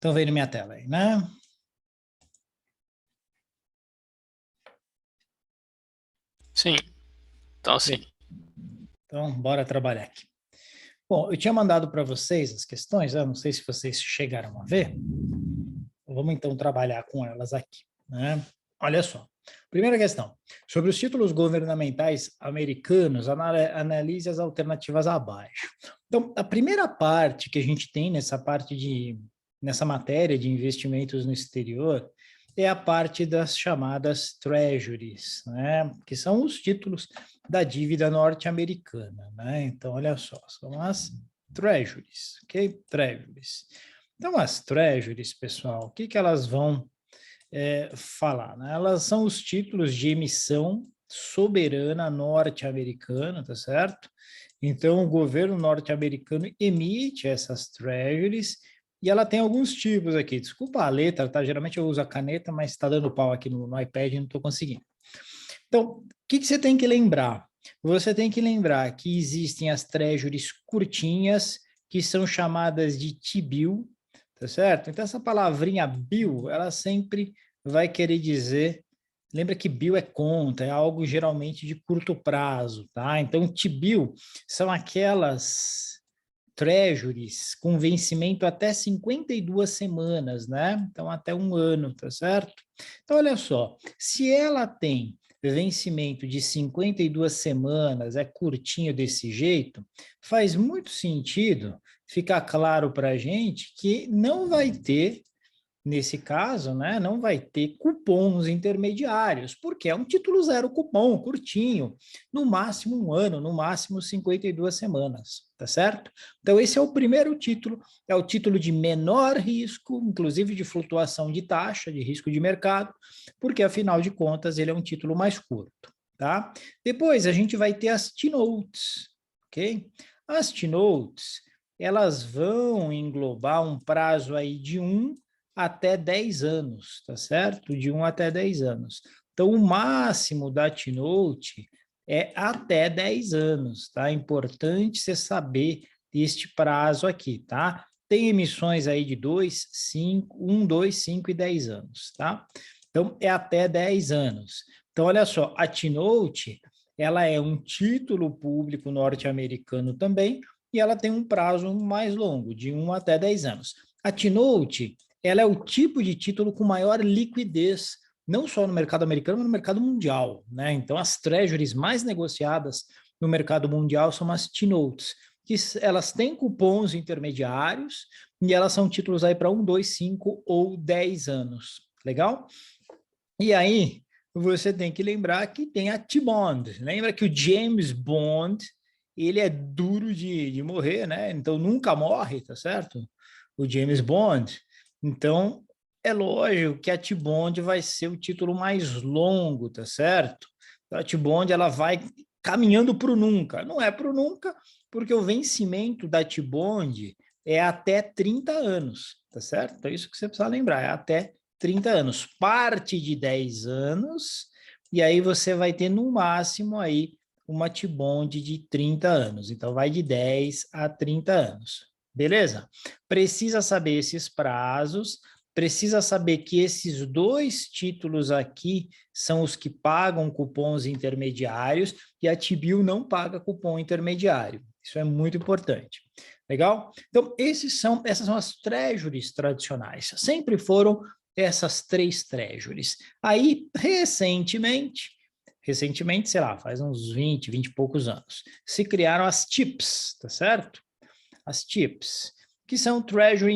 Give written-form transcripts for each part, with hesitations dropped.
Estão vendo minha tela aí, né? Sim, então sim. Bem, então, bora trabalhar aqui. Bom, eu tinha mandado para vocês as questões, eu não sei se vocês chegaram a ver. Vamos então trabalhar com elas aqui, né? Olha só. Primeira questão. Sobre os títulos governamentais americanos, analise as alternativas abaixo. Então, a primeira parte que a gente tem nessa matéria de investimentos no exterior é a parte das chamadas treasuries, né? Que são os títulos da dívida norte-americana, né? Então, olha só, são as treasuries, ok? Treasuries. Então, as treasuries, pessoal, o que elas vão falar, né? Elas são os títulos de emissão soberana norte-americana, tá certo? Então, o governo norte-americano emite essas treasuries e ela tem alguns tipos aqui. Desculpa a letra, tá? Geralmente eu uso a caneta, mas está dando pau aqui no iPad e não estou conseguindo. Então, o que você tem que lembrar? Você tem que lembrar que existem as treasuries curtinhas, que são chamadas de T-bill, tá certo? Então, essa palavrinha bill, ela sempre vai querer dizer, lembra que bill é conta, é algo geralmente de curto prazo, tá? Então, T-bill são aquelas treasuries com vencimento até 52 semanas, né? Então, até um ano, tá certo? Então, olha só, se ela tem vencimento de 52 semanas, é curtinho desse jeito, faz muito sentido ficar claro para a gente que não vai ter, nesse caso, né, não vai ter cupons intermediários, porque é um título zero cupom, curtinho, no máximo um ano, no máximo 52 semanas, tá certo? Então, esse é o primeiro título, é o título de menor risco, inclusive de flutuação de taxa, de risco de mercado, porque, afinal de contas, ele é um título mais curto, tá? Depois, a gente vai ter as T-Notes, ok? As T-Notes, elas vão englobar um prazo aí de 1 até 10 anos, tá certo? De 1 até 10 anos. Então, o máximo da T-Note é até 10 anos, tá? É importante você saber este prazo aqui, tá? Tem emissões aí de 2, 5, 1, 2, 5 e 10 anos, tá? Então, é até 10 anos. Então, olha só, a T-Note, ela é um título público norte-americano também, e ela tem um prazo mais longo, de 1 até 10 anos. A T-Note, ela é o tipo de título com maior liquidez, não só no mercado americano, mas no mercado mundial, né? Então, as treasuries mais negociadas no mercado mundial são as T-Notes, que elas têm cupons intermediários e elas são títulos aí para 1, 2, 5 ou 10 anos. Legal? E aí, você tem que lembrar que tem a T-Bond. Lembra que o James Bond, ele é duro de morrer, né? Então, nunca morre, tá certo? O James Bond. Então, é lógico que a T-Bond vai ser o título mais longo, tá certo? A T-Bond, ela vai caminhando para o nunca. Não é para o nunca, porque o vencimento da T-Bond é até 30 anos, tá certo? Então, isso que você precisa lembrar, é até 30 anos. Parte de 10 anos, e aí você vai ter no máximo aí uma T-Bond de 30 anos. Então, vai de 10 a 30 anos. Beleza? Precisa saber esses prazos, precisa saber que esses dois títulos aqui são os que pagam cupons intermediários e a T-Bill não paga cupom intermediário. Isso é muito importante. Legal? Então, essas são as treasuries tradicionais. Sempre foram essas 3 treasuries. Aí, recentemente, sei lá, faz uns 20 e poucos anos, se criaram as TIPS, tá certo? As TIPS, que são Treasury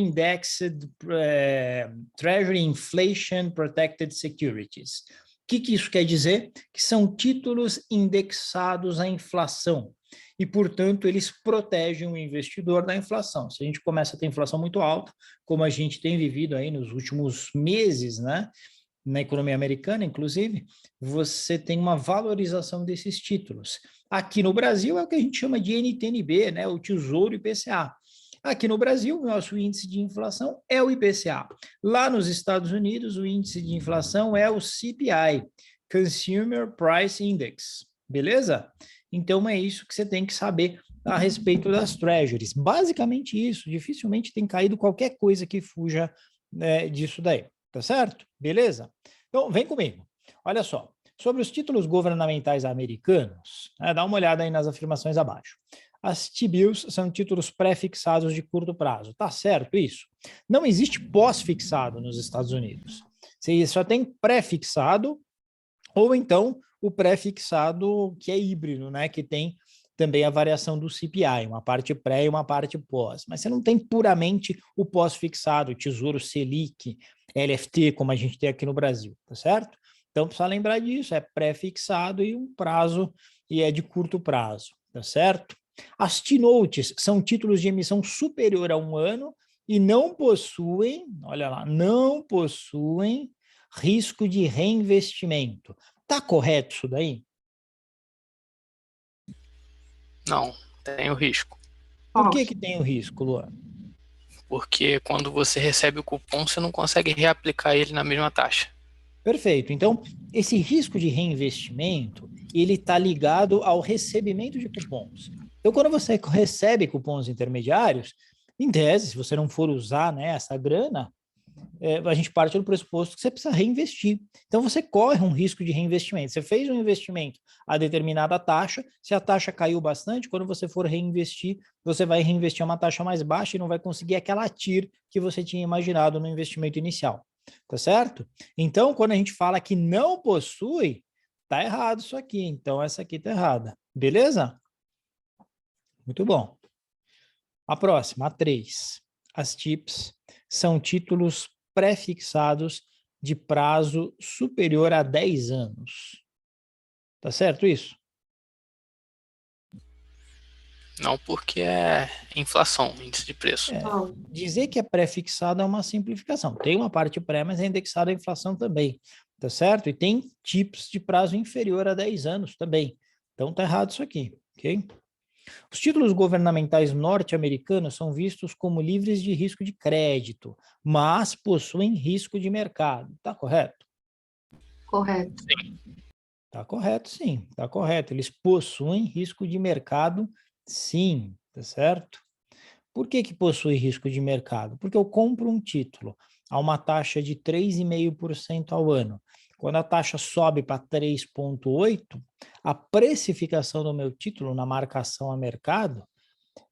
Inflation Protected Securities. O que isso quer dizer? Que são títulos indexados à inflação e, portanto, eles protegem o investidor da inflação. Se a gente começa a ter inflação muito alta, como a gente tem vivido aí nos últimos meses, né? Na economia americana, inclusive, você tem uma valorização desses títulos. Aqui no Brasil é o que a gente chama de NTNB, né? O Tesouro IPCA. Aqui no Brasil, o nosso índice de inflação é o IPCA. Lá nos Estados Unidos, o índice de inflação é o CPI, Consumer Price Index. Beleza? Então, é isso que você tem que saber a respeito das treasuries. Basicamente isso, dificilmente tem caído qualquer coisa que fuja disso daí, tá certo? Beleza? Então, vem comigo. Olha só, sobre os títulos governamentais americanos, dá uma olhada aí nas afirmações abaixo. As T-bills são títulos pré-fixados de curto prazo. Tá certo isso? Não existe pós-fixado nos Estados Unidos. Você só tem pré-fixado ou então o pré-fixado que é híbrido, né? Que tem também a variação do CPI, uma parte pré e uma parte pós. Mas você não tem puramente o pós-fixado, Tesouro Selic, LFT, como a gente tem aqui no Brasil, tá certo? Então, precisa lembrar disso, é pré-fixado e um prazo, e é de curto prazo, tá certo? As T-notes são títulos de emissão superior a 1 ano e não possuem, olha lá, não possuem risco de reinvestimento. Tá correto isso daí? Não, tem o risco. Por que tem o risco, Luan? Porque quando você recebe o cupom, você não consegue reaplicar ele na mesma taxa. Perfeito. Então, esse risco de reinvestimento, ele está ligado ao recebimento de cupons. Então, quando você recebe cupons intermediários, em tese, se você não for usar, né, essa grana, a gente parte do pressuposto que você precisa reinvestir. Então, você corre um risco de reinvestimento. Você fez um investimento a determinada taxa, se a taxa caiu bastante, quando você for reinvestir, você vai reinvestir a uma taxa mais baixa e não vai conseguir aquela TIR que você tinha imaginado no investimento inicial. Tá certo? Então, quando a gente fala que não possui, tá errado isso aqui. Então, essa aqui tá errada. Beleza? Muito bom. A próxima, a 3. As TIPS são títulos pré-fixados de prazo superior a 10 anos. Tá certo isso? Não, porque é inflação, índice de preço. Dizer que é pré-fixado é uma simplificação. Tem uma parte pré, mas é indexado à inflação também. Tá certo? E tem TIPS de prazo inferior a 10 anos também. Então tá errado isso aqui, ok? Os títulos governamentais norte-americanos são vistos como livres de risco de crédito, mas possuem risco de mercado. Está correto? Correto. Está correto, sim. Está correto. Eles possuem risco de mercado, sim. Tá certo? Por que possui risco de mercado? Porque eu compro um título a uma taxa de 3,5% ao ano. Quando a taxa sobe para 3,8%, a precificação do meu título na marcação a mercado,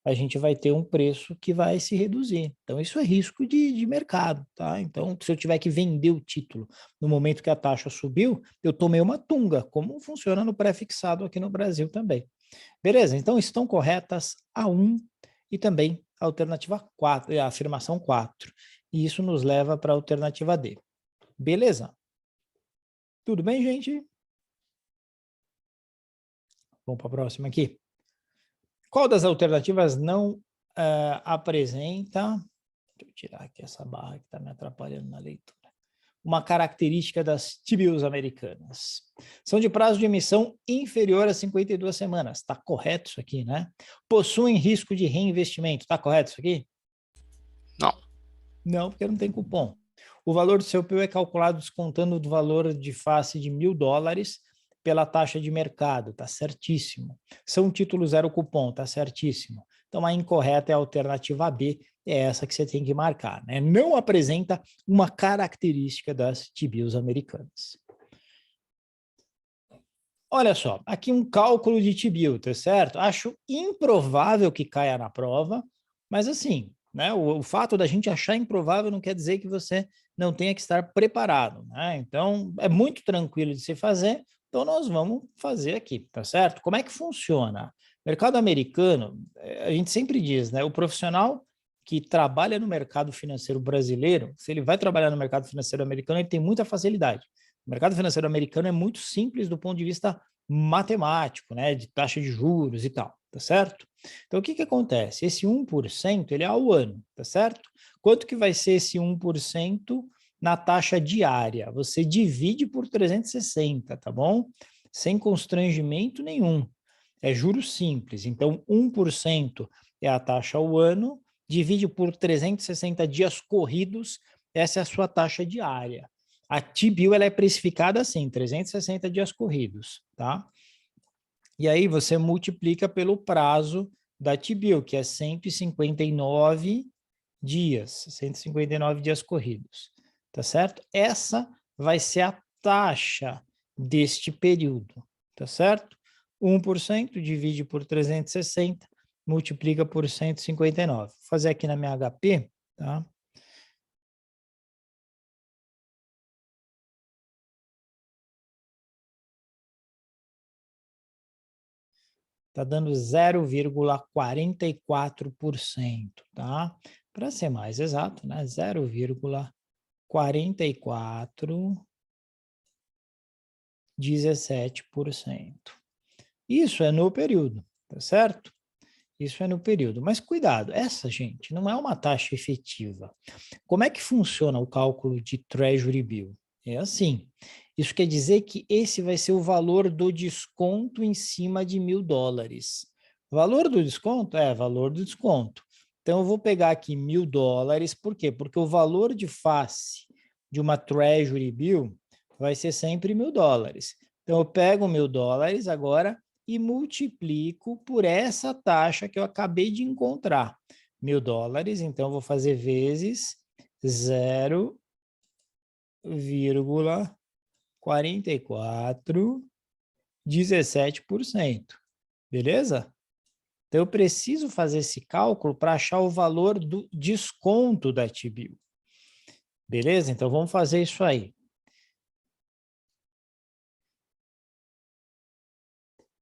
a gente vai ter um preço que vai se reduzir. Então, isso é risco de mercado, tá? Então, se eu tiver que vender o título no momento que a taxa subiu, eu tomei uma tunga, como funciona no pré-fixado aqui no Brasil também. Beleza? Então, estão corretas a 1 e também a alternativa 4, a afirmação 4. E isso nos leva para a alternativa D. Beleza? Tudo bem, gente? Vamos para a próxima aqui. Qual das alternativas não apresenta... Deixa eu tirar aqui essa barra que está me atrapalhando na leitura. Uma característica das T-bills americanas. São de prazo de emissão inferior a 52 semanas. Está correto isso aqui, né? Possuem risco de reinvestimento. Está correto isso aqui? Não. Não, porque não tem cupom. O valor do seu PU é calculado descontando do valor de face de $1.000 pela taxa de mercado. Está certíssimo. São títulos zero cupom. Está certíssimo. Então, a incorreta é a alternativa B, é essa que você tem que marcar, né? Não apresenta uma característica das T-bills americanas. Olha só, aqui um cálculo de T-bill, tá certo? Acho improvável que caia na prova, mas assim, né? O fato da gente achar improvável não quer dizer que você não tenha que estar preparado, né? Então, é muito tranquilo de se fazer, então nós vamos fazer aqui, tá certo? Como é que funciona? Mercado americano, a gente sempre diz, né? O profissional que trabalha no mercado financeiro brasileiro, se ele vai trabalhar no mercado financeiro americano, ele tem muita facilidade. O mercado financeiro americano é muito simples do ponto de vista matemático, né? De taxa de juros e tal, tá certo? Então, o que acontece? Esse 1%, ele é ao ano, tá certo? Quanto que vai ser esse 1% na taxa diária? Você divide por 360, tá bom? Sem constrangimento nenhum. É juros simples. Então, 1% é a taxa ao ano, divide por 360 dias corridos, essa é a sua taxa diária. A T-bill ela é precificada assim, 360 dias corridos, tá? E aí você multiplica pelo prazo da T-bill, que é 159 dias, 159 dias corridos, tá certo? Essa vai ser a taxa deste período, tá certo? 1% divide por 360, multiplica por 159. Vou fazer aqui na minha HP, tá? Tá dando 0,44%, tá? Para ser mais exato, né? 0,4417%. Isso é no período, tá certo? Isso é no período. Mas cuidado, essa, gente, não é uma taxa efetiva. Como é que funciona o cálculo de Treasury Bill? É assim. Isso quer dizer que esse vai ser o valor do desconto em cima de $1.000. O valor do desconto é valor do desconto. Então, eu vou pegar aqui $1.000. Por quê? Porque o valor de face de uma Treasury Bill vai ser sempre $1.000. Então, eu pego $1.000 agora e multiplico por essa taxa que eu acabei de encontrar. $1.000, então eu vou fazer vezes 0,4417%. Beleza? Então eu preciso fazer esse cálculo para achar o valor do desconto da T-Bill. Beleza? Então vamos fazer isso aí.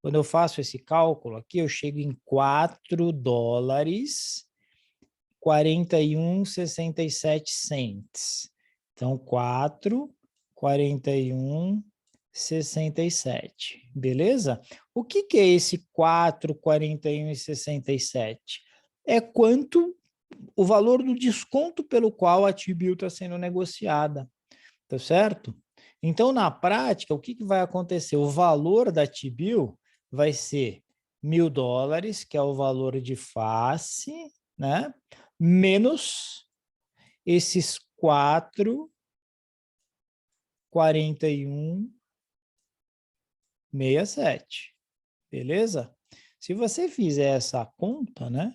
Quando eu faço esse cálculo aqui, eu chego em $4,41,67. Então, 4,41,67. Beleza? O que é esse 4,41,67? É quanto o valor do desconto pelo qual a T-Bill está sendo negociada. Tá certo? Então, na prática, o que vai acontecer? O valor da T-Bill vai ser $1.000, que é o valor de face, né? Menos esses 4,41,67. Beleza? Se você fizer essa conta, né?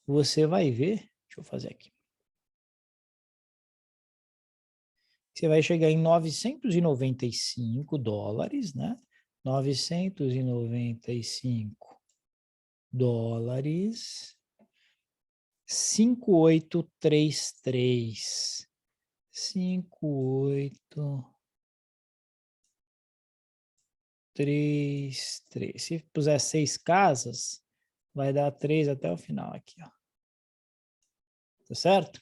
Você vai ver, deixa eu fazer aqui. Você vai chegar em $995, né? $995, 5833, 5833. Se puser 6 casas, vai dar 3 até o final aqui, ó. Tá certo?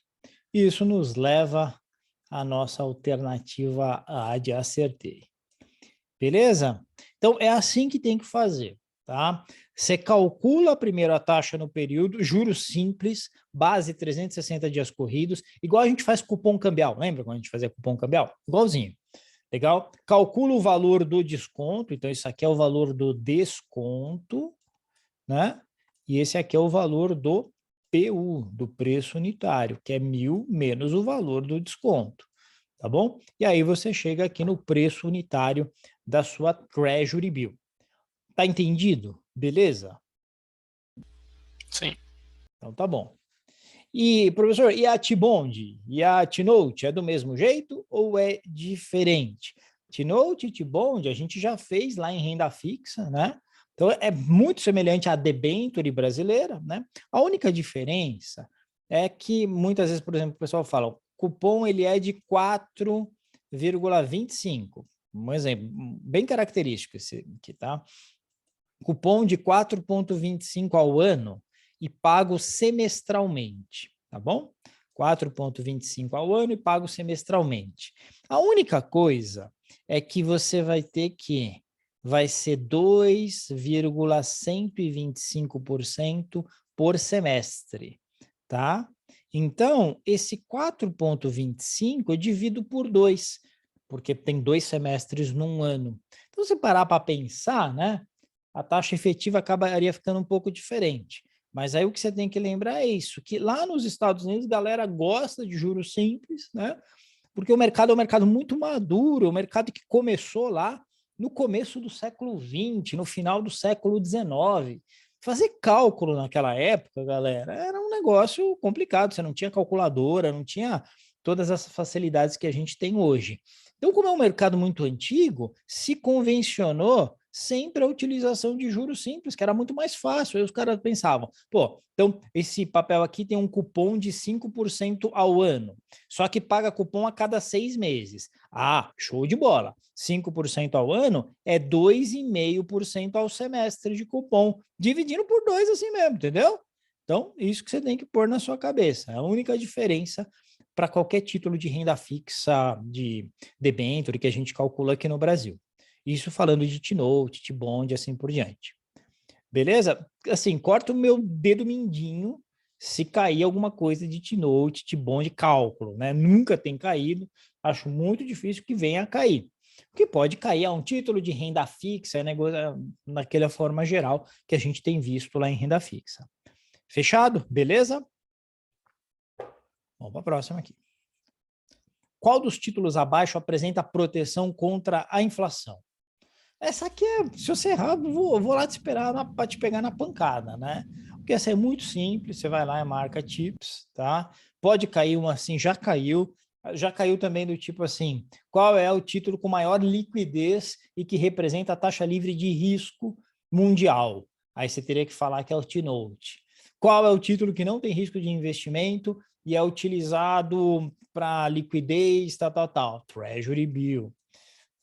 Isso nos leva à nossa alternativa A de acertei. Beleza? Então, é assim que tem que fazer, tá? Você calcula primeiro a taxa no período, juros simples, base 360 dias corridos, igual a gente faz cupom cambial, lembra quando a gente fazia cupom cambial? Igualzinho, legal? Calcula o valor do desconto, então isso aqui é o valor do desconto, né? E esse aqui é o valor do PU, do preço unitário, que é 1.000 menos o valor do desconto, tá bom? E aí você chega aqui no preço unitário da sua Treasury Bill. Tá entendido? Beleza? Sim. Então tá bom. E, professor, e a T-Bond? E a T-Note? É do mesmo jeito ou é diferente? T-Note e T-Bond a gente já fez lá em renda fixa, né? Então é muito semelhante à debenture brasileira, né? A única diferença é que muitas vezes, por exemplo, o pessoal fala, o cupom ele é de 4,25. Um exemplo bem característico esse aqui, tá? Cupom de 4,25 ao ano e pago semestralmente, tá bom? 4,25 ao ano e pago semestralmente. A única coisa é que você vai ter que vai ser 2,125% por semestre, tá? Então, esse 4,25 eu divido por 2, porque tem 2 semestres num ano. Então, se parar para pensar, né? A taxa efetiva acabaria ficando um pouco diferente. Mas aí o que você tem que lembrar é isso, que lá nos Estados Unidos a galera gosta de juros simples, né? Porque o mercado é um mercado muito maduro, um mercado que começou lá no começo do século XX, no final do século XIX. Fazer cálculo naquela época, galera, era um negócio complicado. Você não tinha calculadora, não tinha todas as facilidades que a gente tem hoje. Então, como é um mercado muito antigo, se convencionou sempre a utilização de juros simples, que era muito mais fácil. Aí os caras pensavam, pô, então esse papel aqui tem um cupom de 5% ao ano, só que paga cupom a cada 6 meses. Ah, show de bola. 5% ao ano é 2,5% ao semestre de cupom, dividindo por 2 assim mesmo, entendeu? Então, isso que você tem que pôr na sua cabeça. É a única diferença para qualquer título de renda fixa, de debênture que a gente calcula aqui no Brasil. Isso falando de T-Note, T-Bond e assim por diante. Beleza? Assim, corta o meu dedo mindinho se cair alguma coisa de T-Note, T-Bond, cálculo, né? Nunca tem caído, acho muito difícil que venha a cair. O que pode cair é um título de renda fixa, é negócio naquela forma geral que a gente tem visto lá em renda fixa. Fechado? Beleza? Vamos para a próxima aqui. Qual dos títulos abaixo apresenta proteção contra a inflação? Essa aqui é, se você errar, vou lá te esperar para te pegar na pancada, né? Porque essa é muito simples, você vai lá e marca tips, tá? Pode cair uma assim, já caiu também do tipo assim, qual é o título com maior liquidez e que representa a taxa livre de risco mundial? Aí você teria que falar que é o T-Note. Qual é o título que não tem risco de investimento e é utilizado para liquidez, tal? Treasury Bill.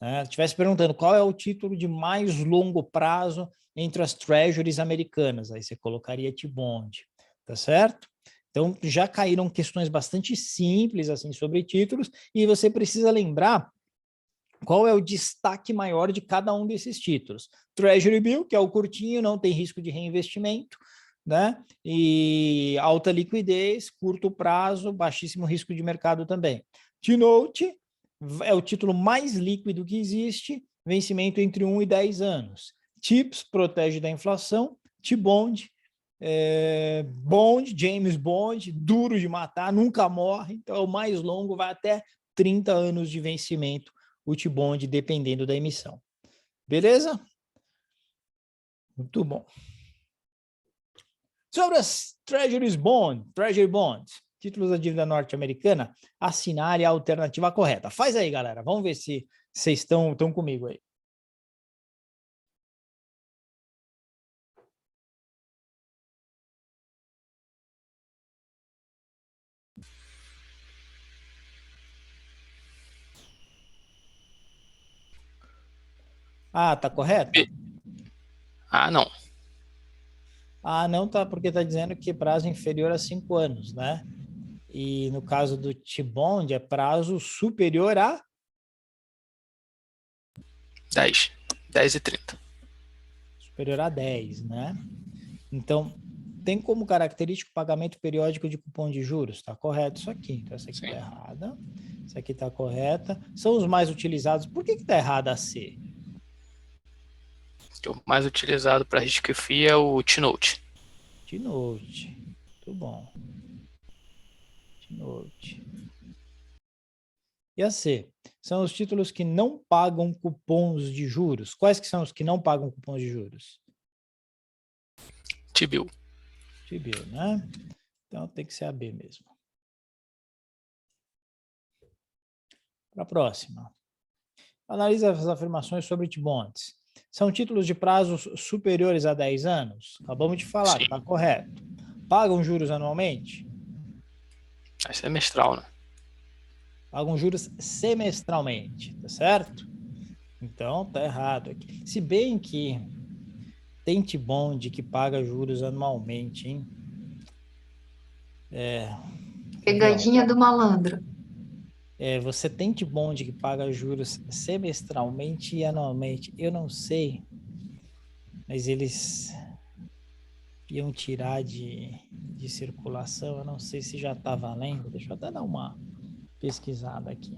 Se estivesse perguntando qual é o título de mais longo prazo entre as treasuries americanas, aí você colocaria T-Bond, tá certo? Então, já caíram questões bastante simples assim sobre títulos e você precisa lembrar qual é o destaque maior de cada um desses títulos. Treasury Bill, que é o curtinho, não tem risco de reinvestimento, né? E alta liquidez, curto prazo, baixíssimo risco de mercado também. T-Note é o título mais líquido que existe, vencimento entre 1 e 10 anos. TIPS protege da inflação, T-Bond, Bond, James Bond, duro de matar, nunca morre, então é o mais longo, vai até 30 anos de vencimento, o T-Bond, dependendo da emissão. Beleza? Muito bom. Sobre as Treasury Bonds, títulos da dívida norte-americana, assinar é a alternativa correta. Faz aí, galera. Vamos ver se vocês estão comigo aí. Ah, tá correto? Ah, não. Ah, não tá, porque tá dizendo que prazo inferior a 5 anos, né? E no caso do T-Bond é prazo superior a 10. 10 e 30. superior a 10, né? Então, tem como característico pagamento periódico de cupom de juros, tá correto isso aqui. Então, essa aqui tá errada, essa aqui tá correta. São os mais utilizados. Por que tá errada a C? O mais utilizado para risco FII é o T-Note. T-Note. Muito bom. T-Note. E a C? São os títulos que não pagam cupons de juros. Quais que são os que não pagam cupons de juros? T-Bill. T-Bill, né? Então tem que ser a B mesmo. Para a próxima. Analisa as afirmações sobre T-Bonds. São títulos de prazos superiores a 10 anos? Acabamos de falar, Sim. está correto. Pagam juros anualmente? É semestral, né? Pagam juros semestralmente, tá certo? Então, tá errado aqui. Se bem que tem T-Bond que paga juros anualmente, hein? Pegadinha do malandro. Você tem T-Bond que paga juros semestralmente e anualmente. Eu não sei, mas eles iam tirar de circulação. Eu não sei se já está valendo. Deixa eu até dar uma pesquisada aqui.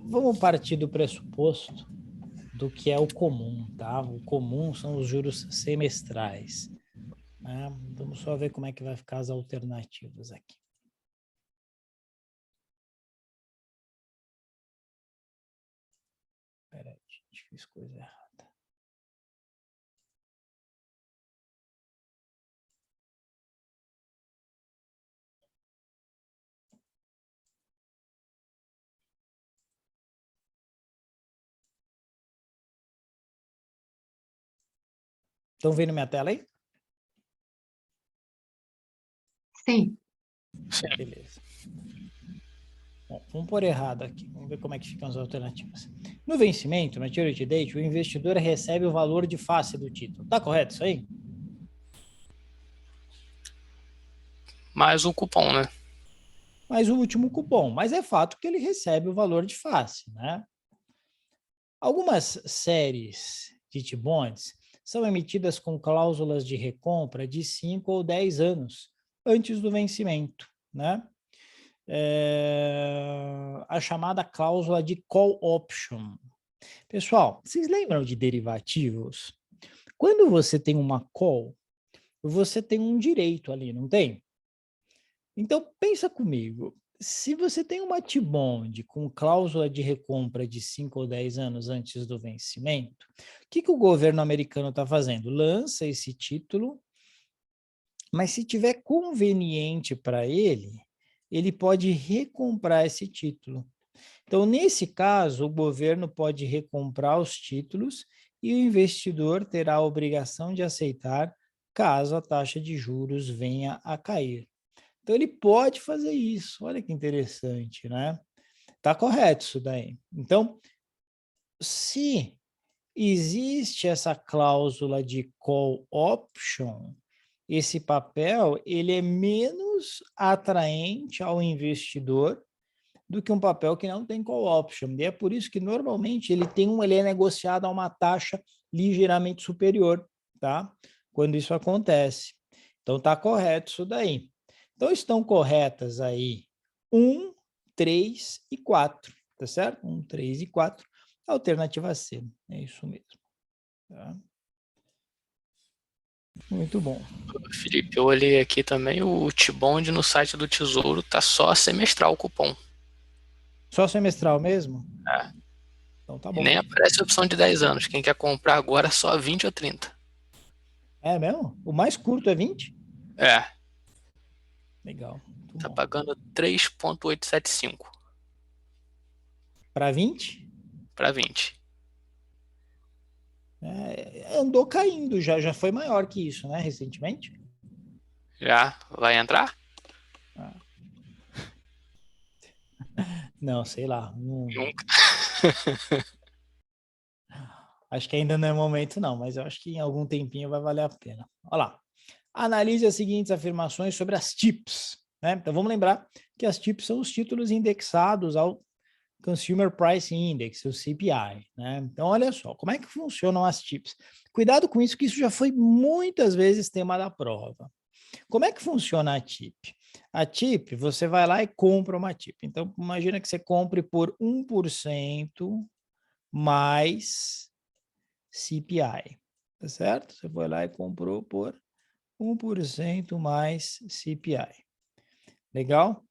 Vamos partir do pressuposto do que é o comum, tá? O comum são os juros semestrais, né? Vamos só ver como é que vai ficar as alternativas aqui. Peraí, gente, fiz coisa errada. Estão vendo minha tela aí? Sim. Beleza. Bom, vamos pôr errado aqui. Vamos ver como é que ficam as alternativas. No vencimento, maturity date, o investidor recebe o valor de face do título. Tá correto isso aí? Mais um cupom, né? Mais o último cupom. Mas é fato que ele recebe o valor de face, né? Algumas séries de T-bonds são emitidas com cláusulas de recompra de 5 ou 10 anos antes do vencimento, né? A chamada cláusula de call option. Pessoal, vocês lembram de derivativos? Quando você tem uma call, você tem um direito ali, não tem? Então, pensa comigo. Se você tem uma T-bond com cláusula de recompra de 5 ou 10 anos antes do vencimento, o que o governo americano está fazendo? Lança esse título, mas se tiver conveniente para ele pode recomprar esse título. Então, nesse caso, o governo pode recomprar os títulos e o investidor terá a obrigação de aceitar caso a taxa de juros venha a cair. Então, ele pode fazer isso. Olha que interessante, né? Tá correto isso daí. Então, se existe essa cláusula de call option, esse papel ele é menos atraente ao investidor do que um papel que não tem call option. E é por isso que normalmente ele é negociado a uma taxa ligeiramente superior, tá? Quando isso acontece. Então tá correto isso daí. Então estão corretas aí 1, 3 e 4, tá certo? 1, 3 e 4. Alternativa C, é isso mesmo. Tá? Muito bom. Felipe, eu olhei aqui também, o T-bond no site do Tesouro tá só semestral o cupom. Só semestral mesmo? É. Então tá E bom. nem aparece a opção de 10 anos. Quem quer comprar agora é só 20 ou 30. É mesmo? O mais curto é 20? É, Legal. Muito tá bom. pagando 3,875 Para 20? para 20. Andou caindo, já foi maior que isso, né, recentemente? Já vai entrar? Ah. Não, sei lá. Nunca. Acho que ainda não é momento, não, mas eu acho que em algum tempinho vai valer a pena. Olha lá. Analise as seguintes afirmações sobre as TIPS. Né? Então vamos lembrar que as TIPS são os títulos indexados ao Consumer Price Index, o CPI. Né? Então, olha só, como é que funcionam as TIPS? Cuidado com isso, que isso já foi muitas vezes tema da prova. Como é que funciona a TIP? A TIP, você vai lá e compra uma TIP. Então, imagina que você compre por 1% mais CPI, tá certo? Você foi lá e comprou por 1% mais CPI. Legal?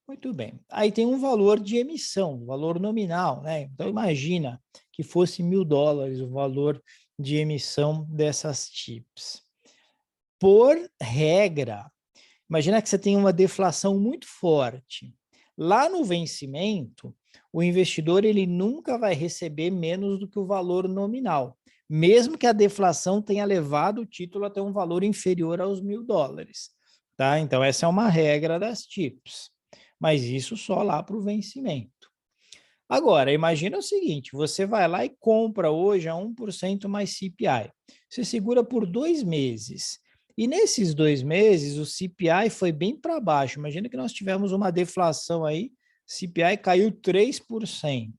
Muito bem. Aí tem um valor de emissão, um valor nominal, né? Então, imagina que fosse $1.000 o valor de emissão dessas TIPS. Por regra, imagina que você tem uma deflação muito forte. Lá no vencimento, o investidor ele nunca vai receber menos do que o valor nominal, mesmo que a deflação tenha levado o título até um valor inferior aos $1.000. Tá? Então, essa é uma regra das TIPS, mas isso só lá para o vencimento. Agora, imagina o seguinte, você vai lá e compra hoje a 1% mais CPI. Você segura por 2 meses. E nesses 2 meses, o CPI foi bem para baixo. Imagina que nós tivemos uma deflação aí, CPI caiu 3%,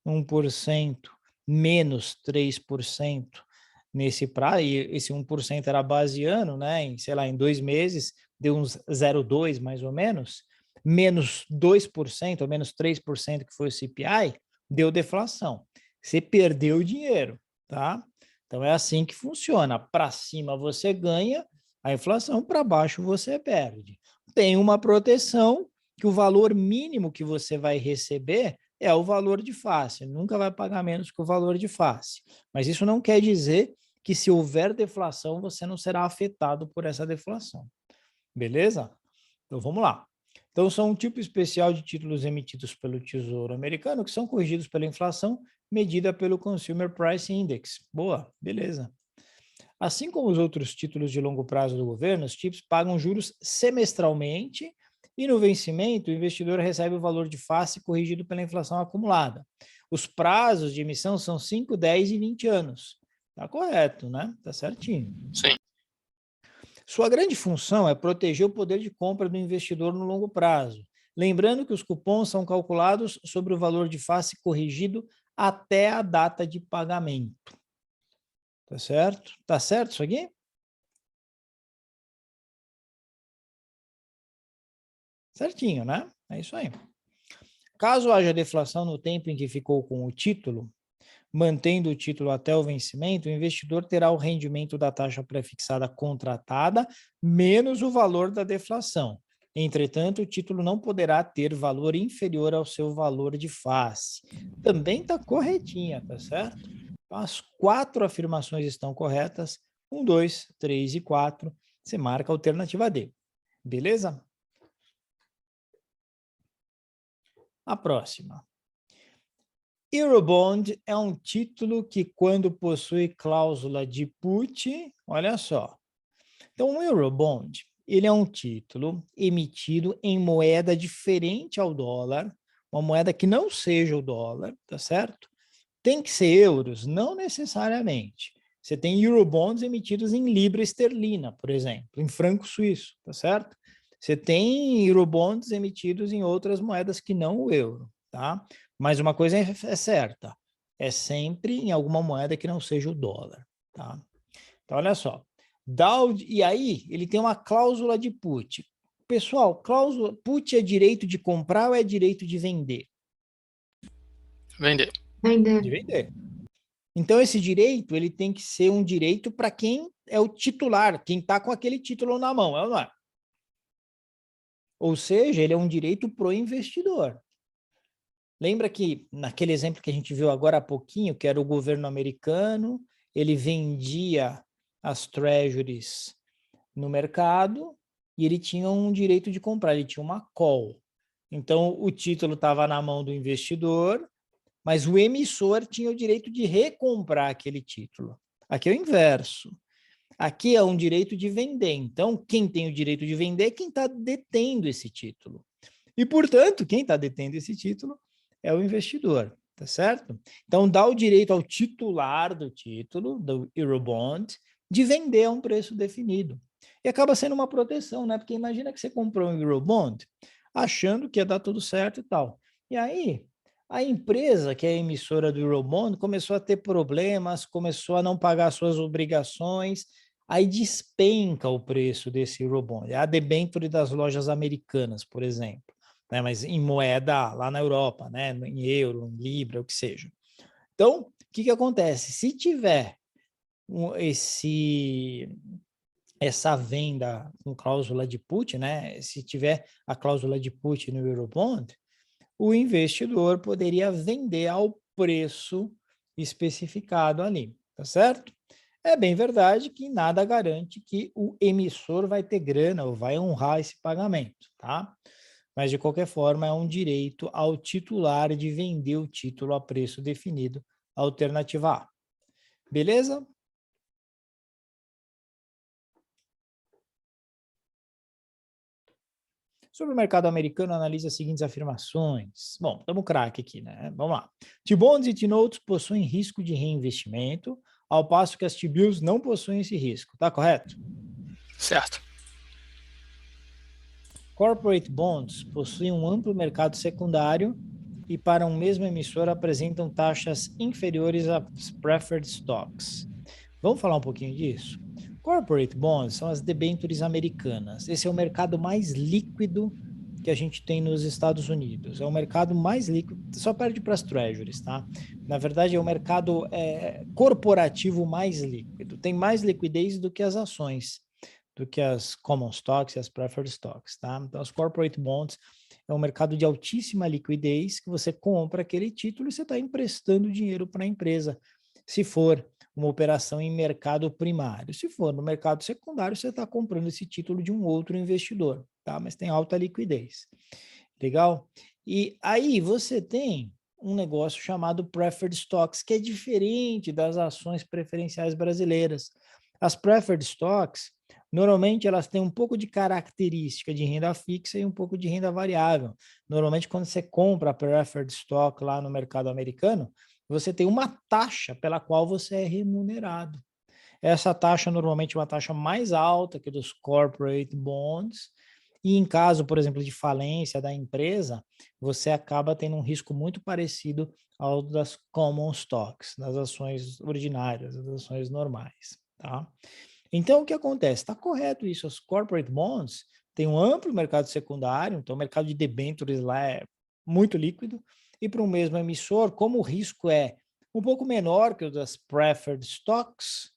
1% menos 3% nesse prazo, e esse 1% era base ano, né? Em, sei lá, em 2 meses, deu uns 0,2 mais ou menos. menos 2% ou menos 3% que foi o CPI, deu deflação. Você perdeu o dinheiro, tá? Então é assim que funciona. Para cima você ganha a inflação, para baixo você perde. Tem uma proteção que o valor mínimo que você vai receber é o valor de face, nunca vai pagar menos que o valor de face. Mas isso não quer dizer que se houver deflação, você não será afetado por essa deflação. Beleza? Então vamos lá. Então são um tipo especial de títulos emitidos pelo Tesouro Americano que são corrigidos pela inflação medida pelo Consumer Price Index. Boa, beleza. Assim como os outros títulos de longo prazo do governo, os TIPS pagam juros semestralmente e no vencimento o investidor recebe o valor de face corrigido pela inflação acumulada. Os prazos de emissão são 5, 10 e 20 anos. Tá correto, né? Tá certinho. Sim. Sua grande função é proteger o poder de compra do investidor no longo prazo. Lembrando que os cupons são calculados sobre o valor de face corrigido até a data de pagamento. Tá certo? Tá certo isso aqui? Certinho, né? É isso aí. Caso haja deflação no tempo em que ficou com o título, mantendo o título até o vencimento, o investidor terá o rendimento da taxa prefixada contratada menos o valor da deflação. Entretanto, o título não poderá ter valor inferior ao seu valor de face. Também está corretinha, tá certo? As 4 afirmações estão corretas. 1, 2, 3 e 4. Você marca a alternativa D. Beleza? A próxima. Eurobond é um título que, quando possui cláusula de put, olha só. Então, o Eurobond, ele é um título emitido em moeda diferente ao dólar, uma moeda que não seja o dólar, tá certo? Tem que ser euros? Não necessariamente. Você tem Eurobonds emitidos em libra esterlina, por exemplo, em franco suíço, tá certo? Você tem Eurobonds emitidos em outras moedas que não o euro, tá? Mas uma coisa é certa, é sempre em alguma moeda que não seja o dólar, tá? Então, olha só. E aí, ele tem uma cláusula de put. Pessoal, cláusula put é direito de comprar ou é direito de vender? Vender. Vender. De vender. Então, esse direito, ele tem que ser um direito para quem é o titular, quem está com aquele título na mão, é ou não é? Ou seja, ele é um direito para o investidor. Lembra que naquele exemplo que a gente viu agora há pouquinho, que era o governo americano, ele vendia as treasuries no mercado e ele tinha um direito de comprar, ele tinha uma call. Então, o título estava na mão do investidor, mas o emissor tinha o direito de recomprar aquele título. Aqui é o inverso. Aqui é um direito de vender. Então, quem tem o direito de vender é quem está detendo esse título. E, portanto, quem está detendo esse título é o investidor, tá certo? Então, dá o direito ao titular do título, do Eurobond, de vender a um preço definido. E acaba sendo uma proteção, né? Porque imagina que você comprou um Eurobond achando que ia dar tudo certo e tal. E aí, a empresa, que é a emissora do Eurobond, começou a ter problemas, começou a não pagar suas obrigações, aí despenca o preço desse Eurobond. É a debênture das lojas americanas, por exemplo, né? Mas em moeda lá na Europa, né? Em euro, em libra, o que seja. Então, o que acontece? Se tiver essa venda com cláusula de put, né? Se tiver a cláusula de put no Eurobond, o investidor poderia vender ao preço especificado ali, tá certo? É bem verdade que nada garante que o emissor vai ter grana ou vai honrar esse pagamento, tá? Mas, de qualquer forma, é um direito ao titular de vender o título a preço definido, alternativa A. Beleza? Sobre o mercado americano, analise as seguintes afirmações. Bom, estamos craque aqui, né? Vamos lá. T-bonds e T-notes possuem risco de reinvestimento, ao passo que as T-bills não possuem esse risco. Tá correto? Certo. Corporate bonds possuem um amplo mercado secundário e para um mesmo emissor apresentam taxas inferiores às preferred stocks. Vamos falar um pouquinho disso? Corporate bonds são as debêntures americanas. Esse é o mercado mais líquido que a gente tem nos Estados Unidos. É o mercado mais líquido, só perde para as treasuries, tá? Na verdade, é o mercado corporativo mais líquido. Tem mais liquidez do que as ações, do que as common stocks e as preferred stocks, tá? Então, as corporate bonds é um mercado de altíssima liquidez, que você compra aquele título e você está emprestando dinheiro para a empresa. Se for uma operação em mercado primário. Se for no mercado secundário, você está comprando esse título de um outro investidor, tá? Mas tem alta liquidez. Legal? E aí você tem um negócio chamado Preferred Stocks, que é diferente das ações preferenciais brasileiras. As Preferred Stocks, normalmente elas têm um pouco de característica de renda fixa e um pouco de renda variável. Normalmente, quando você compra a Preferred Stock lá no mercado americano, você tem uma taxa pela qual você é remunerado. Essa taxa normalmente é uma taxa mais alta que dos corporate bonds, e em caso, por exemplo, de falência da empresa, você acaba tendo um risco muito parecido ao das common stocks, das ações ordinárias, das ações normais, tá? Então, o que acontece? Está correto isso, as corporate bonds têm um amplo mercado secundário, então o mercado de debêntures lá é muito líquido, e para o mesmo emissor, como o risco é um pouco menor que o das preferred stocks,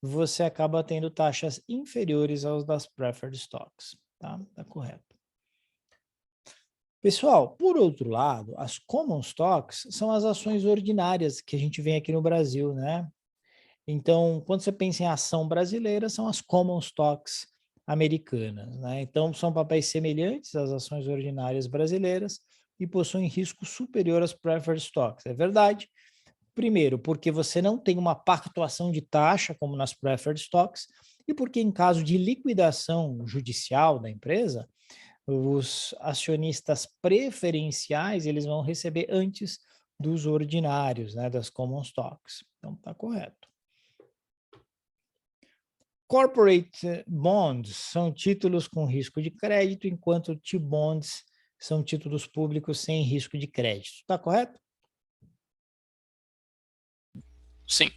você acaba tendo taxas inferiores aos das preferred stocks, tá? Tá correto. Pessoal, por outro lado, as common stocks são as ações ordinárias que a gente vê aqui no Brasil, né? Então, quando você pensa em ação brasileira, são as common stocks americanas, né? Então, são papéis semelhantes às ações ordinárias brasileiras e possuem risco superior às preferred stocks. É verdade. Primeiro, porque você não tem uma pactuação de taxa, como nas preferred stocks, e porque em caso de liquidação judicial da empresa, os acionistas preferenciais, eles vão receber antes dos ordinários, né, das common stocks. Então, está correto. Corporate bonds são títulos com risco de crédito, enquanto T-bonds são títulos públicos sem risco de crédito. Está correto? Sim.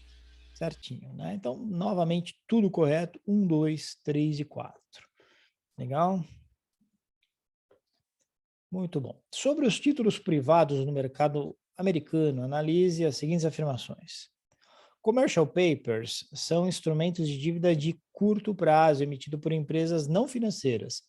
Certinho, né? Então, novamente, tudo correto. 1, 2, 3 e 4. Legal? Muito bom. Sobre os títulos privados no mercado americano, analise as seguintes afirmações. Commercial papers são instrumentos de dívida de curto prazo emitidos por empresas não financeiras.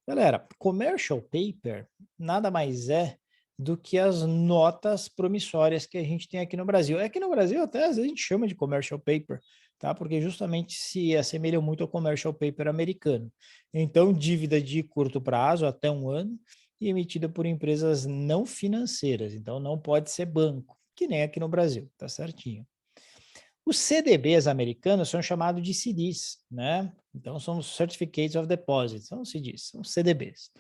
Galera, commercial paper nada mais é do que as notas promissórias que a gente tem aqui no Brasil. Aqui no Brasil até às vezes a gente chama de commercial paper, tá? Porque justamente se assemelha muito ao commercial paper americano. Então, dívida de curto prazo, até 1 ano, e emitida por empresas não financeiras. Então, não pode ser banco, que nem aqui no Brasil, tá certinho. Os CDBs americanos são chamados de CDs, né? Então, são os Certificates of Deposit, são CDs, são CDBs.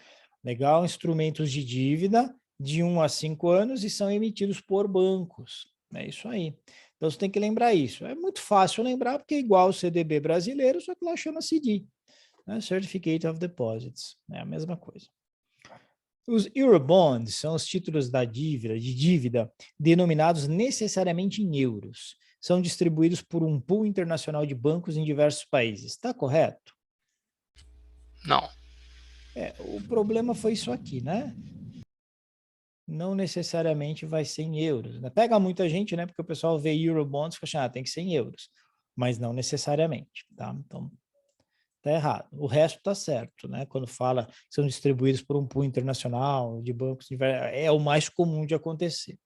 Legal, instrumentos de dívida de 1 a 5 anos e são emitidos por bancos. É isso aí. Então, você tem que lembrar isso. É muito fácil lembrar, porque é igual o CDB brasileiro, só que lá chama CD, né? Certificate of Deposits, é a mesma coisa. Os Eurobonds são os títulos de dívida, denominados necessariamente em euros. São distribuídos por um pool internacional de bancos em diversos países. Está correto? Não. O problema foi isso aqui, né? Não necessariamente vai ser em euros, né? Pega muita gente, né? Porque o pessoal vê Eurobonds e fala assim, tem que ser em euros. Mas não necessariamente, tá? Então, tá errado. O resto tá certo, né? Quando fala que são distribuídos por um pool internacional de bancos, é o mais comum de acontecer.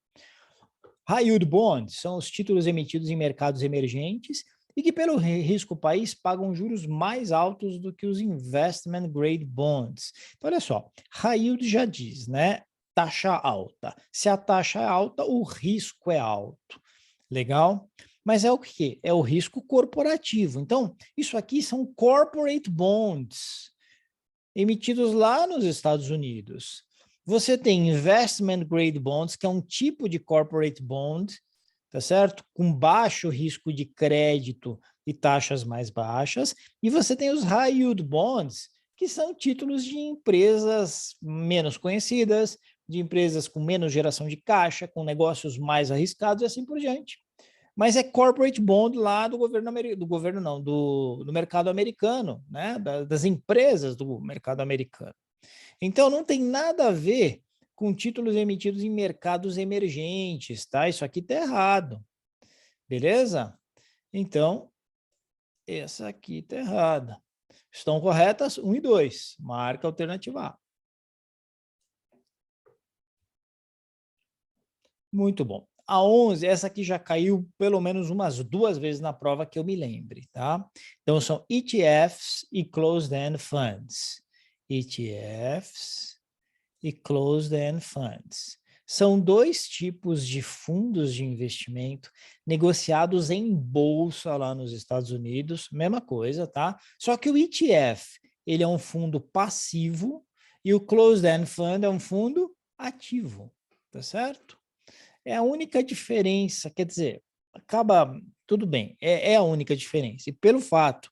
High yield bonds são os títulos emitidos em mercados emergentes e que, pelo risco país, pagam juros mais altos do que os investment grade bonds. Então, olha só, high yield já diz, né? Taxa alta. Se a taxa é alta, o risco é alto. Legal? Mas é o quê? É o risco corporativo. Então, isso aqui são corporate bonds emitidos lá nos Estados Unidos. Você tem investment grade bonds, que é um tipo de corporate bond, tá certo? Com baixo risco de crédito e taxas mais baixas. E você tem os high yield bonds, que são títulos de empresas menos conhecidas, de empresas com menos geração de caixa, com negócios mais arriscados e assim por diante. Mas é corporate bond lá do do mercado americano, né? Das empresas do mercado americano. Então, não tem nada a ver com títulos emitidos em mercados emergentes, tá? Isso aqui tá errado, beleza? Então, essa aqui tá errada. Estão corretas 1 e 2. Marca a alternativa A. Muito bom. A 11, essa aqui já caiu pelo menos umas 2 vezes na prova que eu me lembre, tá? Então, são ETFs e Closed-End Funds. ETFs e Closed-End Funds. São 2 tipos de fundos de investimento negociados em bolsa lá nos Estados Unidos, mesma coisa, tá? Só que o ETF, ele é um fundo passivo e o Closed-End Fund é um fundo ativo, tá certo? É a única diferença, quer dizer, acaba, tudo bem, é a única diferença. E pelo fato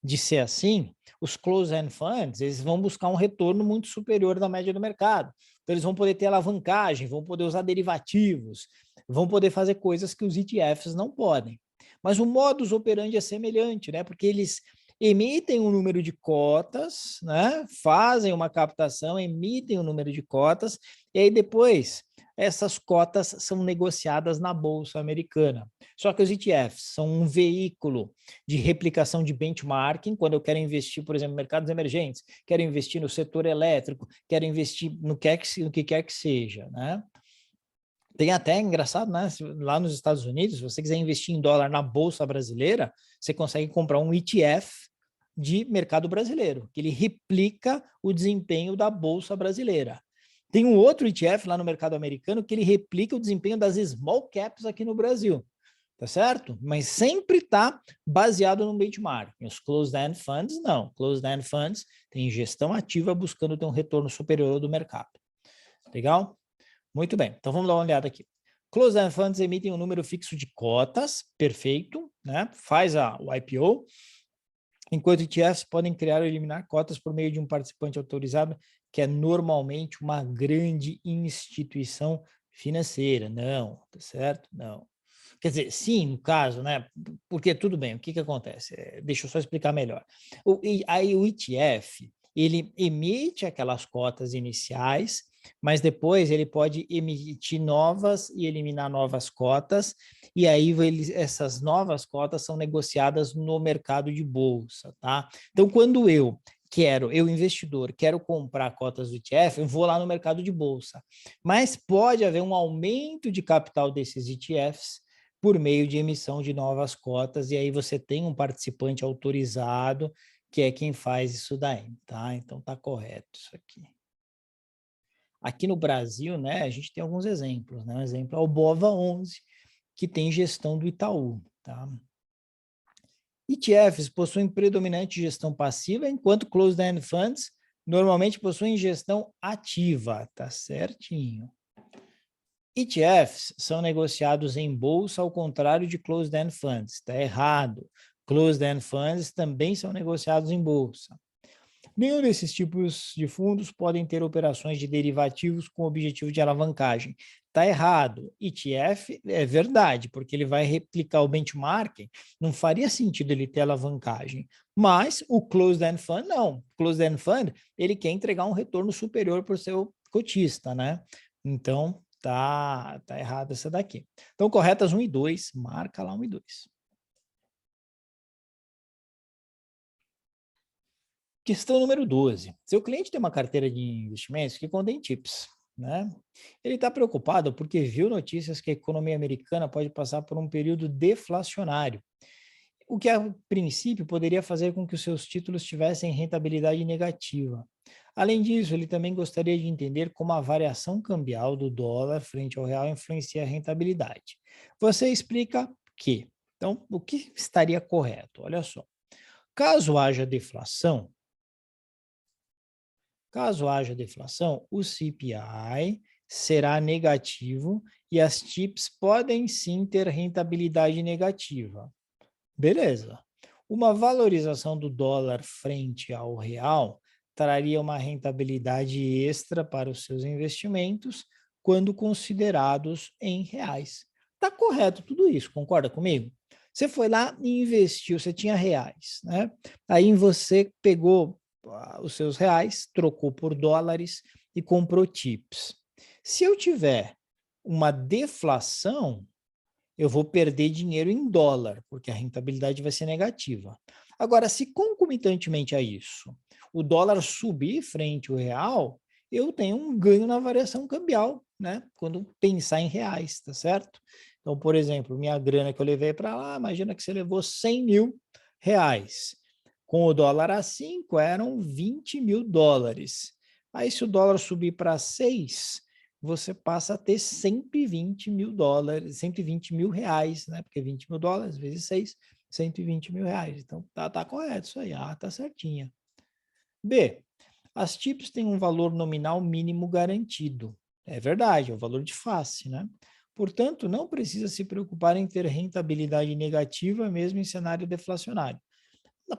de ser assim, os closed-end funds, eles vão buscar um retorno muito superior da média do mercado. Então, eles vão poder ter alavancagem, vão poder usar derivativos, vão poder fazer coisas que os ETFs não podem. Mas o modus operandi é semelhante, né? Porque eles emitem um número de cotas, né? Fazem uma captação, emitem um número de cotas, e aí depois essas cotas são negociadas na Bolsa Americana. Só que os ETFs são um veículo de replicação de benchmarking, quando eu quero investir, por exemplo, em mercados emergentes, quero investir no setor elétrico, quero investir no que quer que seja, né? Tem até, engraçado, né? Lá nos Estados Unidos, se você quiser investir em dólar na Bolsa Brasileira, você consegue comprar um ETF de mercado brasileiro, que ele replica o desempenho da Bolsa Brasileira. Tem um outro ETF lá no mercado americano que ele replica o desempenho das small caps aqui no Brasil, tá certo? Mas sempre está baseado no benchmark. Os closed-end funds, não. Closed-end funds tem gestão ativa buscando ter um retorno superior ao do mercado. Legal? Muito bem. Então, vamos dar uma olhada aqui. Closed-end funds emitem um número fixo de cotas, perfeito, né? Faz o IPO, enquanto ETFs podem criar ou eliminar cotas por meio de um participante autorizado, que é normalmente uma grande instituição financeira. Não, tá certo? Não. Quer dizer, sim, no caso, né? Porque tudo bem, o que acontece? Deixa eu só explicar melhor. Aí o ETF, ele emite aquelas cotas iniciais, mas depois ele pode emitir novas e eliminar novas cotas, e aí essas novas cotas são negociadas no mercado de bolsa, tá? Então, quando eu, investidor, quero comprar cotas do ETF, eu vou lá no mercado de bolsa. Mas pode haver um aumento de capital desses ETFs por meio de emissão de novas cotas, e aí você tem um participante autorizado, que é quem faz isso daí, tá? Então, tá correto isso aqui. Aqui no Brasil, né, a gente tem alguns exemplos, né? Um exemplo é o BOVA11, que tem gestão do Itaú, tá? ETFs possuem predominante gestão passiva, enquanto closed-end funds normalmente possuem gestão ativa, tá certinho. ETFs são negociados em bolsa ao contrário de closed-end funds, está errado. Closed-end funds também são negociados em bolsa. Nenhum desses tipos de fundos podem ter operações de derivativos com objetivo de alavancagem. Está errado. ETF é verdade, porque ele vai replicar o benchmarking, não faria sentido ele ter alavancagem. Mas o closed-end fund, não. Closed-end fund, ele quer entregar um retorno superior para o seu cotista, né? Então, tá errado essa daqui. Então, corretas 1 e 2, marca lá 1 e 2. Questão número 12. Seu cliente tem uma carteira de investimentos que contém TIPS, né? Ele está preocupado porque viu notícias que a economia americana pode passar por um período deflacionário, o que a princípio poderia fazer com que os seus títulos tivessem rentabilidade negativa. Além disso, ele também gostaria de entender como a variação cambial do dólar frente ao real influencia a rentabilidade. Você explica que. Então, o que estaria correto? Olha só. Caso haja deflação, o CPI será negativo e as TIPS podem sim ter rentabilidade negativa. Beleza. Uma valorização do dólar frente ao real traria uma rentabilidade extra para os seus investimentos quando considerados em reais. Está correto tudo isso, concorda comigo? Você foi lá e investiu, você tinha reais, né? Aí você pegou os seus reais, trocou por dólares e comprou TIPS. Se eu tiver uma deflação, eu vou perder dinheiro em dólar, porque a rentabilidade vai ser negativa. Agora, se concomitantemente a isso, o dólar subir frente ao real, eu tenho um ganho na variação cambial, né? Quando pensar em reais, tá certo? Então, por exemplo, minha grana que eu levei para lá, imagina que você levou 100 mil reais. Com o dólar a 5, eram 20 mil dólares. Aí, se o dólar subir para 6, você passa a ter 120 mil dólares, 120 mil reais, né? Porque 20 mil dólares vezes 6, 120 mil reais. Então, tá correto isso aí. A tá certinha. B, as TIPS têm um valor nominal mínimo garantido. É verdade, é o valor de face, né? Portanto, não precisa se preocupar em ter rentabilidade negativa mesmo em cenário deflacionário.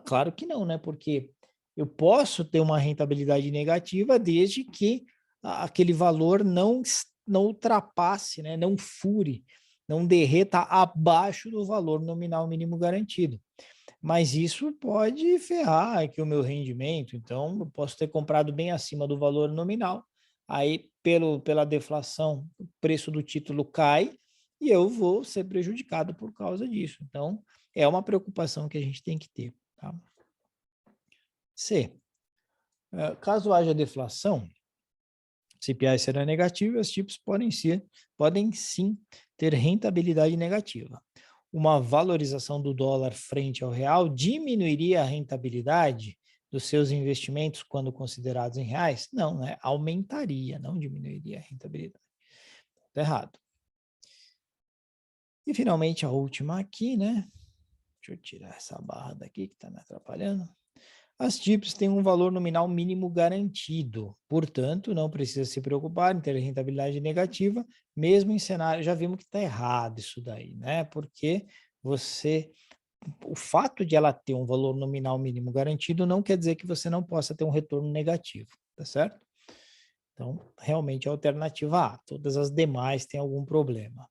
Claro que não, né? Porque eu posso ter uma rentabilidade negativa desde que aquele valor não ultrapasse, né? Não fure, não derreta abaixo do valor nominal mínimo garantido. Mas isso pode ferrar aqui o meu rendimento. Então, eu posso ter comprado bem acima do valor nominal. Aí, pela deflação, o preço do título cai e eu vou ser prejudicado por causa disso. Então, é uma preocupação que a gente tem que ter. Tá? C. Caso haja deflação, CPI será negativo e as TIPS podem sim ter rentabilidade negativa. Uma valorização do dólar frente ao real diminuiria a rentabilidade dos seus investimentos quando considerados em reais? Não, né? Aumentaria, não diminuiria a rentabilidade. Tá errado. E finalmente a última aqui, né? Deixa eu tirar essa barra daqui que está me atrapalhando. As TIPS têm um valor nominal mínimo garantido, portanto, não precisa se preocupar em ter rentabilidade negativa, mesmo em cenário. Já vimos que está errado isso daí, né? Porque o fato de ela ter um valor nominal mínimo garantido não quer dizer que você não possa ter um retorno negativo, tá certo? Então, realmente a alternativa A, todas as demais têm algum problema.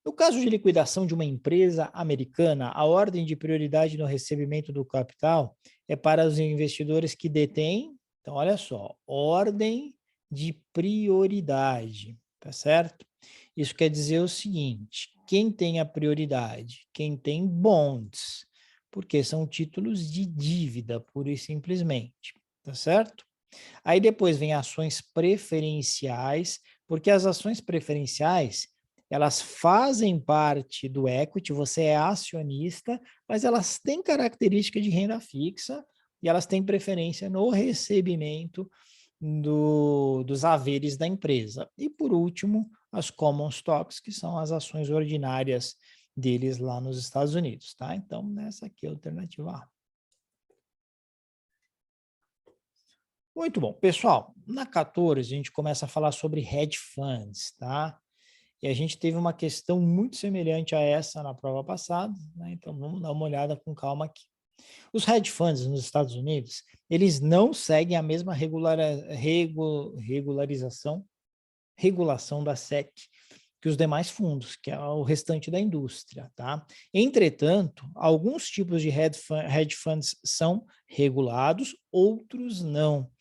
No caso de liquidação de uma empresa americana, a ordem de prioridade no recebimento do capital é para os investidores que detêm, então olha só, ordem de prioridade, tá certo? Isso quer dizer o seguinte, quem tem a prioridade? Quem tem bonds, porque são títulos de dívida, pura e simplesmente, tá certo? Aí depois vem ações preferenciais, porque as ações preferenciais elas fazem parte do equity, você é acionista, mas elas têm característica de renda fixa e elas têm preferência no recebimento dos haveres da empresa. E por último, as common stocks, que são as ações ordinárias deles lá nos Estados Unidos, tá? Então, nessa aqui é a alternativa A. Muito bom. Pessoal, na 14 a gente começa a falar sobre hedge funds, tá? E a gente teve uma questão muito semelhante a essa na prova passada, né? Então vamos dar uma olhada com calma aqui. Os hedge funds nos Estados Unidos, eles não seguem a mesma regulação da SEC que os demais fundos, que é o restante da indústria, tá? Entretanto, alguns tipos de hedge funds são regulados, outros não.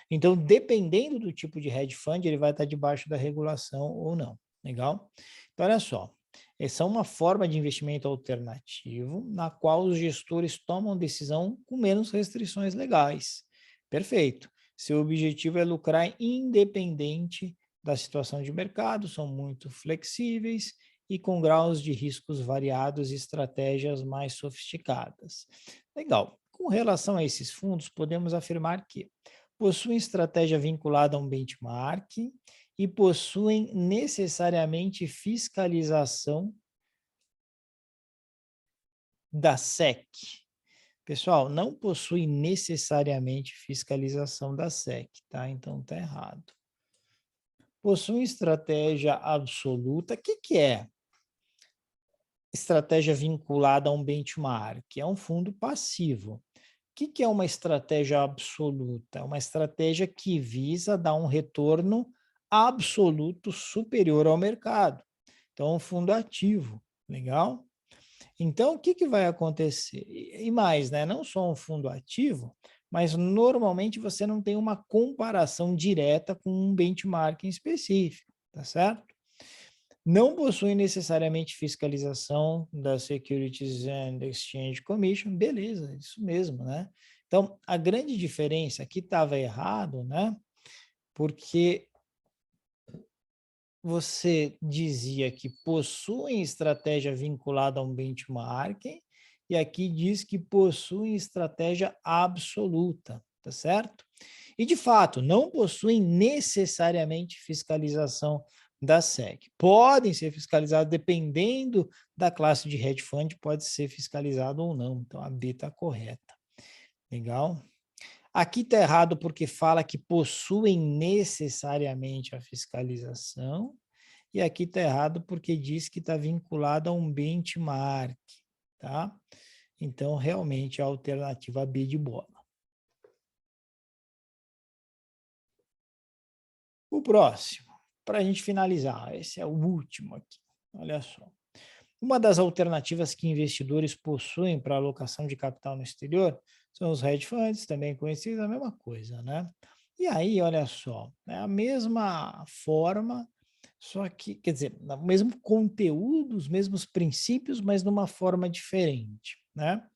Então, dependendo do tipo de hedge fund, ele vai estar debaixo da regulação ou não. Legal? Então, olha só. Essa é uma forma de investimento alternativo na qual os gestores tomam decisão com menos restrições legais. Perfeito. Seu objetivo é lucrar independente da situação de mercado, são muito flexíveis e com graus de riscos variados e estratégias mais sofisticadas. Legal. Com relação a esses fundos, podemos afirmar que possuem estratégia vinculada a um benchmark e possuem necessariamente fiscalização da SEC. Pessoal, não possui necessariamente fiscalização da SEC, tá? Então tá errado. Possui estratégia absoluta. O que é estratégia vinculada a um benchmark? É um fundo passivo. O que é uma estratégia absoluta? É uma estratégia que visa dar um retorno absoluto superior ao mercado. Então, é um fundo ativo, legal? Então, o que vai acontecer? E mais, né? Não só um fundo ativo, mas normalmente você não tem uma comparação direta com um benchmarking específico, tá certo? Não possuem necessariamente fiscalização da Securities and Exchange Commission, beleza, isso mesmo, né? Então, a grande diferença aqui estava errado, né? Porque você dizia que possuem estratégia vinculada a um benchmarking, e aqui diz que possuem estratégia absoluta, tá certo? E, de fato, não possuem necessariamente fiscalização da SEC. Podem ser fiscalizados dependendo da classe de hedge fund, pode ser fiscalizado ou não. Então, a B está correta. Legal? Aqui está errado porque fala que possuem necessariamente a fiscalização, e aqui está errado porque diz que está vinculado a um benchmark, tá? Então, realmente, a alternativa B de bola. O próximo, para a gente finalizar, esse é o último aqui, olha só. Uma das alternativas que investidores possuem para alocação de capital no exterior são os hedge funds, também conhecidos, a mesma coisa, né? E aí, olha só, é a mesma forma, só que, quer dizer, o mesmo conteúdo, os mesmos princípios, mas numa forma diferente, né?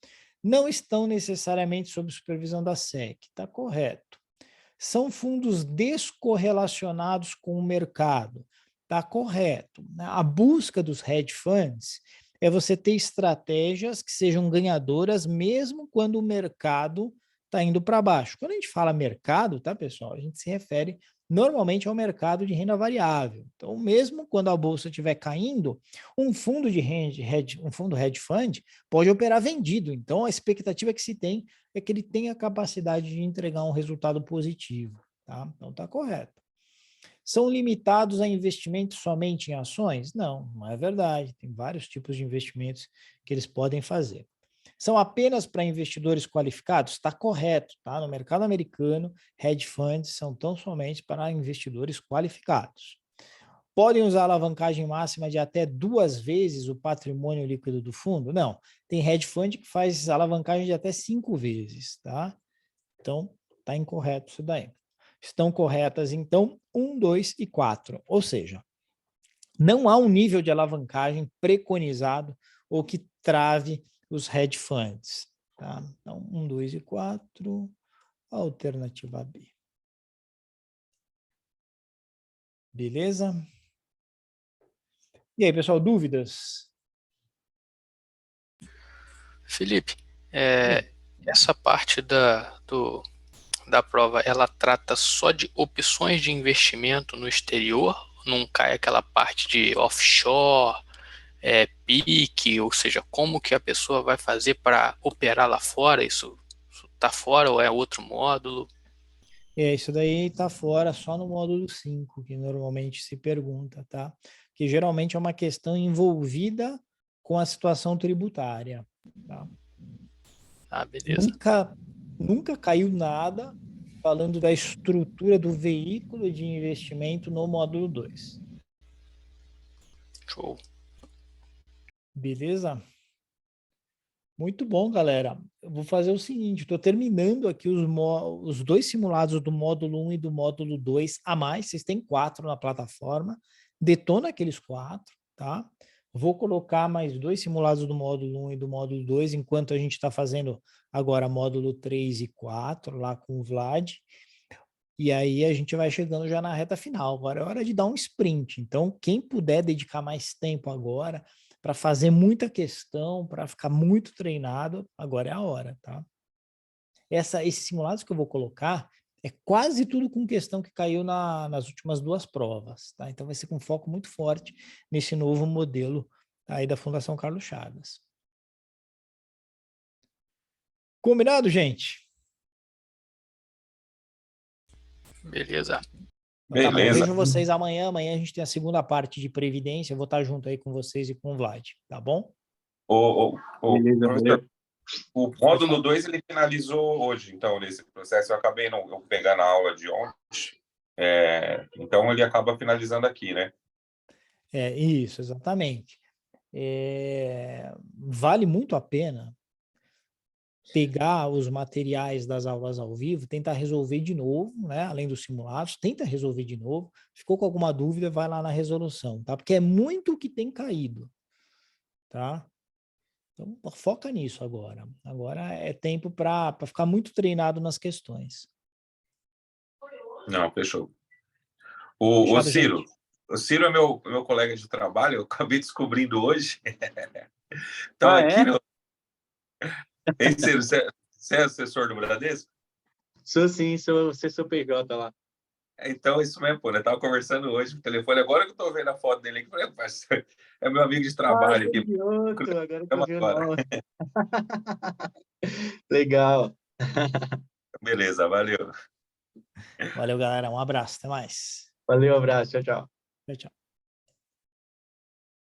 Não estão necessariamente sob supervisão da SEC, está correto. São fundos descorrelacionados com o mercado. Está correto. A busca dos hedge funds é você ter estratégias que sejam ganhadoras mesmo quando o mercado está indo para baixo. Quando a gente fala mercado, tá, pessoal? A gente se refere normalmente ao mercado de renda variável. Então, mesmo quando a bolsa estiver caindo, um fundo de um fundo hedge fund pode operar vendido. Então, a expectativa que se tem é que ele tenha a capacidade de entregar um resultado positivo, tá? Então, está correto. São limitados a investimentos somente em ações? Não, não é verdade. Tem vários tipos de investimentos que eles podem fazer. São apenas para investidores qualificados? Está correto, tá? No mercado americano, hedge funds são tão somente para investidores qualificados. Podem usar a alavancagem máxima de até 2 vezes o patrimônio líquido do fundo? Não. Tem hedge fund que faz alavancagem de até 5 vezes, tá? Então, está incorreto isso daí. Estão corretas, então, 1, 2 e 4. Ou seja, não há um nível de alavancagem preconizado ou que trave os hedge funds. Tá? Então, 1, 2 e 4, alternativa B. Beleza? E aí, pessoal, dúvidas? Felipe, essa parte da prova, ela trata só de opções de investimento no exterior? Não cai aquela parte de offshore, PIC, ou seja, como que a pessoa vai fazer para operar lá fora? Isso está fora ou é outro módulo? Isso daí está fora só no módulo 5, que normalmente se pergunta, tá? Que geralmente é uma questão envolvida com a situação tributária, tá? Ah, beleza. Nunca caiu nada falando da estrutura do veículo de investimento no módulo 2. Show. Beleza? Muito bom, galera. Eu vou fazer o seguinte, estou terminando aqui os 2 simulados do módulo 1 e do módulo 2 a mais, vocês têm 4 na plataforma, detona aqueles 4, tá? Vou colocar mais 2 simulados do módulo 1 e do módulo 2, enquanto a gente está fazendo agora módulo 3 e 4, lá com o Vlad, e aí a gente vai chegando já na reta final. Agora é hora de dar um sprint. Então, quem puder dedicar mais tempo agora para fazer muita questão, para ficar muito treinado, agora é a hora, tá? Esses simulados que eu vou colocar é quase tudo com questão que caiu nas últimas 2 provas, tá? Então vai ser com foco muito forte nesse novo modelo aí da Fundação Carlos Chagas. Combinado, gente? Beleza. Tá bom, Beleza. vejo vocês amanhã. Amanhã a gente tem a segunda parte de Previdência. Eu vou estar junto aí com vocês e com o Vlad, tá bom? Beleza, Professor, o módulo falar. 2 ele finalizou hoje, então, nesse processo. Eu acabei não pegando a aula de ontem, então ele acaba finalizando aqui, né? Isso, exatamente. Vale muito a pena pegar os materiais das aulas ao vivo, tentar resolver de novo, né? Além dos simulados, tenta resolver de novo. Ficou com alguma dúvida, vai lá na resolução, tá? Porque é muito o que tem caído, tá? Então, foca nisso agora. Agora é tempo para ficar muito treinado nas questões. Não, fechou. O Fechado, Ciro. gente? O Ciro é meu colega de trabalho, eu acabei descobrindo hoje. Então, aqui é? no. Ei, Ciro, você é assessor do Bradesco? Sou sim, sou CPJ lá. Então, isso mesmo, pô. Eu tava conversando hoje no telefone, agora que eu tô vendo a foto dele aqui, falei, parceiro, é meu amigo de trabalho aqui. Agora que eu vi o Agora. nome. Legal. Beleza, valeu. Valeu, galera. Um abraço. Até mais. Valeu, abraço. Tchau, tchau. Tchau, tchau.